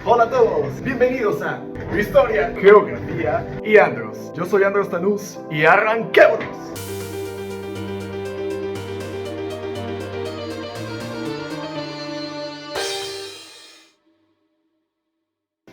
Hola a todos, bienvenidos a Historia, Geografía y Andros. Yo soy Andros Tanús y arranquémonos.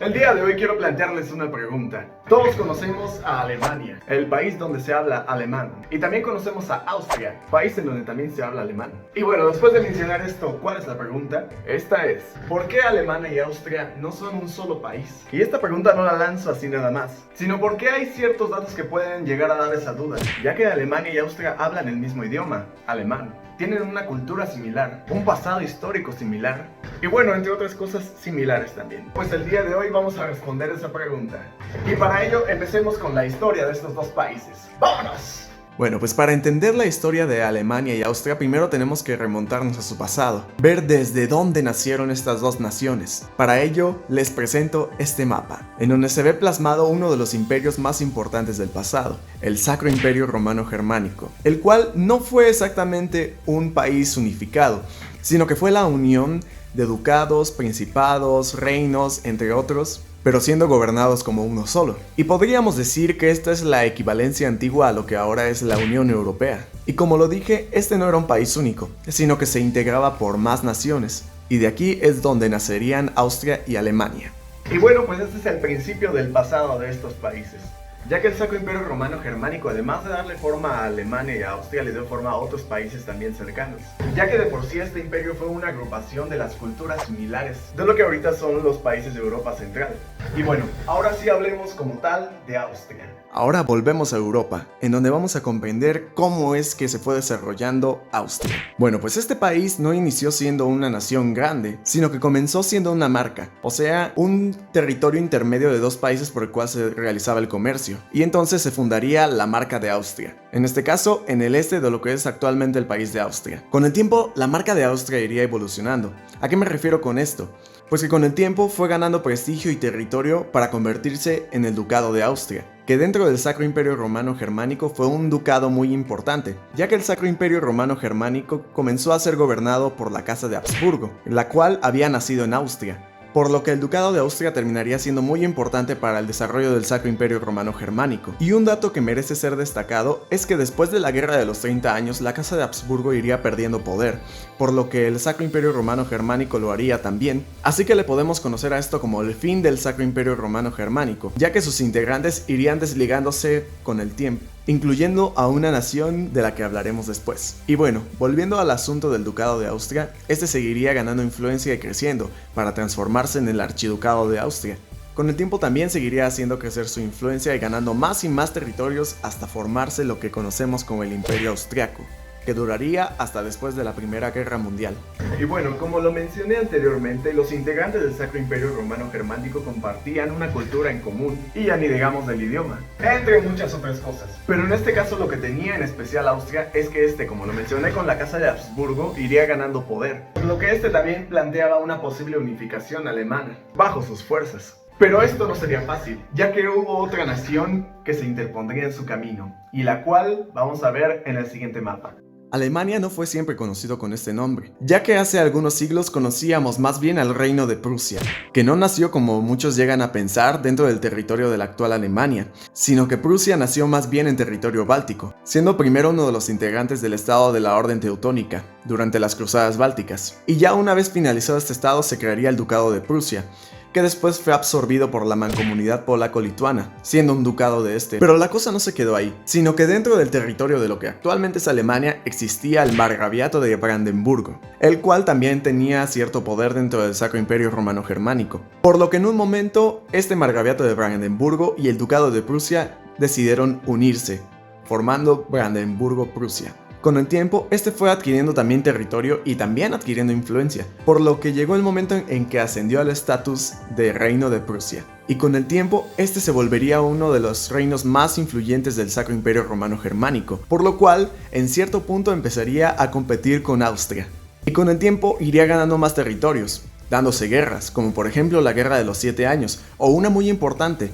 El día de hoy quiero plantearles una pregunta. Todos conocemos a Alemania, el país donde se habla alemán. Y también conocemos a Austria, país en donde también se habla alemán. Y bueno, después de mencionar esto, ¿cuál es la pregunta? Esta es, ¿por qué Alemania y Austria no son un solo país? Y esta pregunta no la lanzo así nada más, sino porque hay ciertos datos que pueden llegar a dar esa duda, ya que Alemania y Austria hablan el mismo idioma, alemán. Tienen una cultura similar, un pasado histórico similar y bueno, entre otras cosas similares también. Pues el día de hoy vamos a responder esa pregunta. Y para ello empecemos con la historia de estos dos países. ¡Vámonos! Bueno, pues para entender la historia de Alemania y Austria, primero tenemos que remontarnos a su pasado, ver desde dónde nacieron estas dos naciones. Para ello, les presento este mapa, en donde se ve plasmado uno de los imperios más importantes del pasado, el Sacro Imperio Romano Germánico, el cual no fue exactamente un país unificado, sino que fue la unión de ducados, principados, reinos, entre otros, pero siendo gobernados como uno solo. Y podríamos decir que esta es la equivalencia antigua a lo que ahora es la Unión Europea. Y como lo dije, este no era un país único, sino que se integraba por más naciones, y de aquí es donde nacerían Austria y Alemania. Y bueno, pues este es el principio del pasado de estos países, ya que el Sacro Imperio Romano Germánico, además de darle forma a Alemania y a Austria, le dio forma a otros países también cercanos, ya que de por sí este imperio fue una agrupación de las culturas similares de lo que ahorita son los países de Europa Central. Y bueno, ahora sí hablemos como tal de Austria. Ahora volvemos a Europa, en donde vamos a comprender cómo es que se fue desarrollando Austria. Bueno, pues este país no inició siendo una nación grande, sino que comenzó siendo una marca, o sea, un territorio intermedio de dos países por el cual se realizaba el comercio, y entonces se fundaría la marca de Austria, en este caso en el este de lo que es actualmente el país de Austria. Con el tiempo, la marca de Austria iría evolucionando. ¿A qué me refiero con esto? Pues que con el tiempo fue ganando prestigio y territorio para convertirse en el Ducado de Austria, que dentro del Sacro Imperio Romano Germánico fue un ducado muy importante, ya que el Sacro Imperio Romano Germánico comenzó a ser gobernado por la Casa de Habsburgo, la cual había nacido en Austria, por lo que el Ducado de Austria terminaría siendo muy importante para el desarrollo del Sacro Imperio Romano Germánico. Y un dato que merece ser destacado es que después de la Guerra de los 30 años, la Casa de Habsburgo iría perdiendo poder, por lo que el Sacro Imperio Romano Germánico lo haría también, así que le podemos conocer a esto como el fin del Sacro Imperio Romano Germánico, ya que sus integrantes irían desligándose con el tiempo, incluyendo a una nación de la que hablaremos después. Y bueno, volviendo al asunto del Ducado de Austria, este seguiría ganando influencia y creciendo para transformarse en el Archiducado de Austria. Con el tiempo también seguiría haciendo crecer su influencia y ganando más y más territorios hasta formarse lo que conocemos como el Imperio Austriaco, que duraría hasta después de la Primera Guerra Mundial. Y bueno, como lo mencioné anteriormente, los integrantes del Sacro Imperio Romano Germánico compartían una cultura en común, y ya ni digamos del idioma, entre muchas otras cosas. Pero en este caso lo que tenía en especial Austria es que como lo mencioné con la Casa de Habsburgo, iría ganando poder, por lo que también planteaba una posible unificación alemana, bajo sus fuerzas. Pero esto no sería fácil, ya que hubo otra nación que se interpondría en su camino, y la cual vamos a ver en el siguiente mapa. Alemania no fue siempre conocido con este nombre, ya que hace algunos siglos conocíamos más bien al Reino de Prusia, que no nació como muchos llegan a pensar dentro del territorio de la actual Alemania, sino que Prusia nació más bien en territorio báltico, siendo primero uno de los integrantes del estado de la Orden Teutónica, durante las Cruzadas Bálticas, y ya una vez finalizado este estado se crearía el Ducado de Prusia, que después fue absorbido por la mancomunidad polaco-lituana, siendo un ducado de este. Pero la cosa no se quedó ahí, sino que dentro del territorio de lo que actualmente es Alemania existía el Margraviato de Brandenburgo, el cual también tenía cierto poder dentro del Sacro Imperio Romano Germánico, por lo que en un momento este Margraviato de Brandenburgo y el Ducado de Prusia decidieron unirse, formando Brandenburgo-Prusia. Con el tiempo, este fue adquiriendo también territorio y también adquiriendo influencia, por lo que llegó el momento en que ascendió al estatus de Reino de Prusia. Y con el tiempo, este se volvería uno de los reinos más influyentes del Sacro Imperio Romano Germánico, por lo cual, en cierto punto empezaría a competir con Austria. Y con el tiempo iría ganando más territorios, dándose guerras, como por ejemplo la Guerra de los 7 Años, o una muy importante,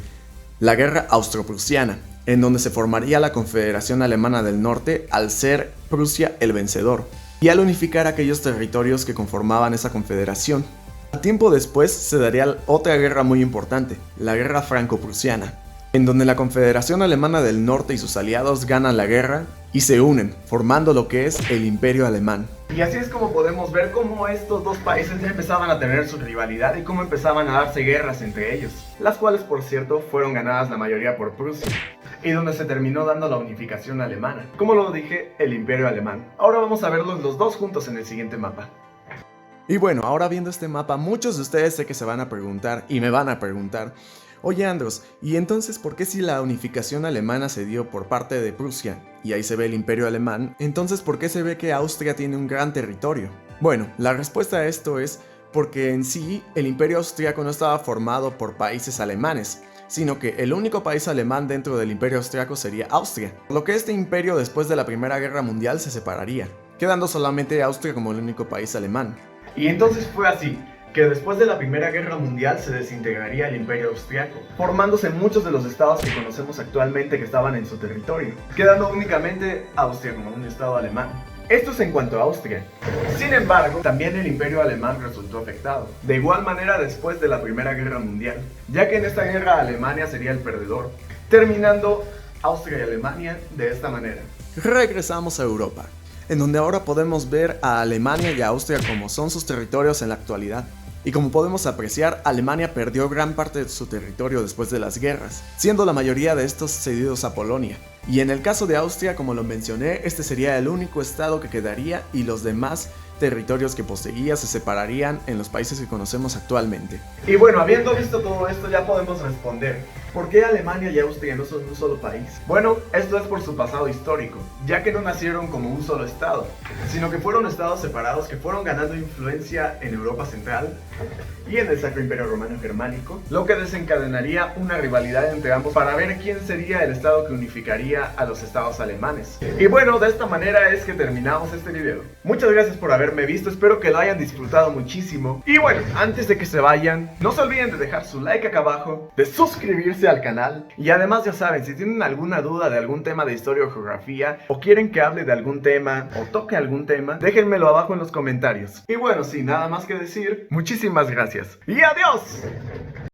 la Guerra Austro-Prusiana, en donde se formaría la Confederación Alemana del Norte al ser Prusia el vencedor, y al unificar aquellos territorios que conformaban esa confederación. Tiempo después se daría otra guerra muy importante, la Guerra Franco-Prusiana, en donde la Confederación Alemana del Norte y sus aliados ganan la guerra y se unen, formando lo que es el Imperio Alemán. Y así es como podemos ver cómo estos dos países ya empezaban a tener su rivalidad y cómo empezaban a darse guerras entre ellos, las cuales por cierto fueron ganadas la mayoría por Prusia, y donde se terminó dando la unificación alemana, como lo dije, el Imperio Alemán. Ahora vamos a verlos los dos juntos en el siguiente mapa. Y bueno, ahora viendo este mapa, muchos de ustedes sé que se van a preguntar, y me van a preguntar, oye Andros, ¿y entonces por qué si la unificación alemana se dio por parte de Prusia, y ahí se ve el Imperio Alemán, entonces por qué se ve que Austria tiene un gran territorio? Bueno, la respuesta a esto es porque en sí el Imperio Austriaco no estaba formado por países alemanes, sino que el único país alemán dentro del Imperio Austriaco sería Austria, por lo que este imperio después de la Primera Guerra Mundial se separaría, quedando solamente Austria como el único país alemán. Y entonces fue así, que después de la Primera Guerra Mundial se desintegraría el Imperio Austriaco, formándose muchos de los estados que conocemos actualmente que estaban en su territorio, quedando únicamente Austria como un estado alemán. Esto es en cuanto a Austria. Sin embargo, también el Imperio Alemán resultó afectado, de igual manera después de la Primera Guerra Mundial, ya que en esta guerra Alemania sería el perdedor, terminando Austria y Alemania de esta manera. Regresamos a Europa, en donde ahora podemos ver a Alemania y a Austria como son sus territorios en la actualidad. Y como podemos apreciar, Alemania perdió gran parte de su territorio después de las guerras, siendo la mayoría de estos cedidos a Polonia. Y en el caso de Austria, como lo mencioné, este sería el único estado que quedaría y los demás territorios que poseía se separarían en los países que conocemos actualmente. Y bueno, habiendo visto todo esto ya podemos responder, ¿por qué Alemania y Austria no son un solo país? Bueno, esto es por su pasado histórico, ya que no nacieron como un solo estado, sino que fueron estados separados que fueron ganando influencia en Europa Central y en el Sacro Imperio Romano Germánico, lo que desencadenaría una rivalidad entre ambos para ver quién sería el estado que unificaría a los estados alemanes. Y bueno, de esta manera es que terminamos este video. Muchas gracias por haberme visto, espero que lo hayan disfrutado muchísimo. Y bueno, antes de que se vayan, no se olviden de dejar su like acá abajo, de suscribirse al canal, y además ya saben, si tienen alguna duda de algún tema de historia o geografía, o quieren que hable de algún tema, o toque algún tema, déjenmelo abajo en los comentarios. Y bueno, sin nada más que decir, muchísimas gracias. ¡Y adiós!